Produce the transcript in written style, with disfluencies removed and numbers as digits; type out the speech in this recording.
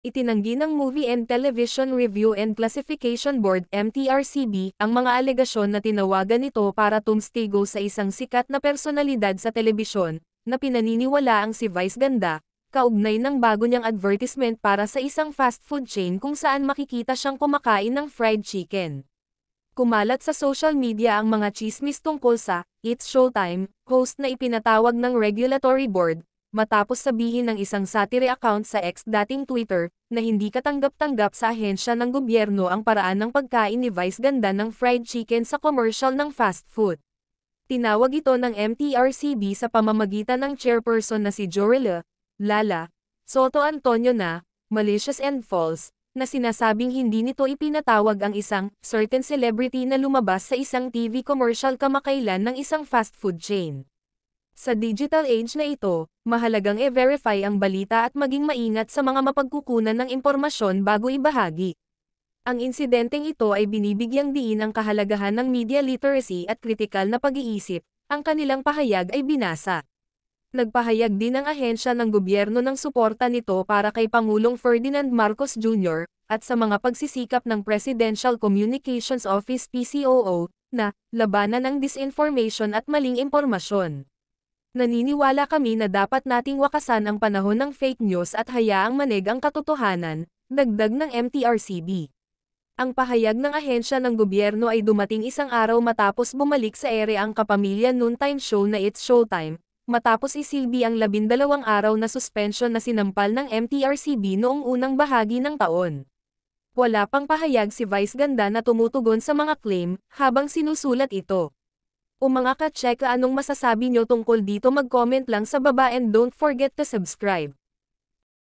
Itinanggi ng Movie and Television Review and Classification Board (MTRCB) ang mga alegasyon na tinawagan nito para tumstigo sa isang sikat na personalidad sa telebisyon, na pinaniniwalaang si Vice Ganda, kaugnay ng bago niyang advertisement para sa isang fast food chain kung saan makikita siyang kumakain ng fried chicken. Kumalat sa social media ang mga tsismis tungkol sa It's Showtime host na ipinatawag ng regulatory board, matapos sabihin ng isang satire account sa X dating Twitter, na hindi katanggap-tanggap sa ahensya ng gobyerno ang paraan ng pagkain ni Vice Ganda ng fried chicken sa commercial ng fast food. Tinawag ito ng MTRCB sa pamamagitan ng chairperson na si Jorela Lala Soto Antonio na malicious and false, na sinasabing hindi nito ipinatawag ang isang certain celebrity na lumabas sa isang TV commercial kamakailan ng isang fast food chain. Sa digital age na ito, mahalagang i-verify ang balita at maging maingat sa mga mapagkukunan ng impormasyon bago ibahagi. Ang insidenteng ito ay binibigyang diin ang kahalagahan ng media literacy at kritikal na pag-iisip, ang kanilang pahayag ay binasa. Nagpahayag din ang ahensya ng gobyerno ng suporta nito para kay Pangulong Ferdinand Marcos Jr., at sa mga pagsisikap ng Presidential Communications Office (PCOO) na labanan ang disinformation at maling impormasyon. Naniniwala kami na dapat nating wakasan ang panahon ng fake news at hayaang manig ang katotohanan, dagdag ng MTRCB. Ang pahayag ng ahensya ng gobyerno ay dumating isang araw matapos bumalik sa ere ang kapamilya noontime show na It's Showtime, matapos isilbi ang 12 araw na suspension na sinampal ng MTRCB noong unang bahagi ng taon. Wala pang pahayag si Vice Ganda na tumutugon sa mga claim, habang sinusulat ito. O mga ka-check, anong masasabi nyo tungkol dito? Mag-comment lang sa baba and don't forget to subscribe.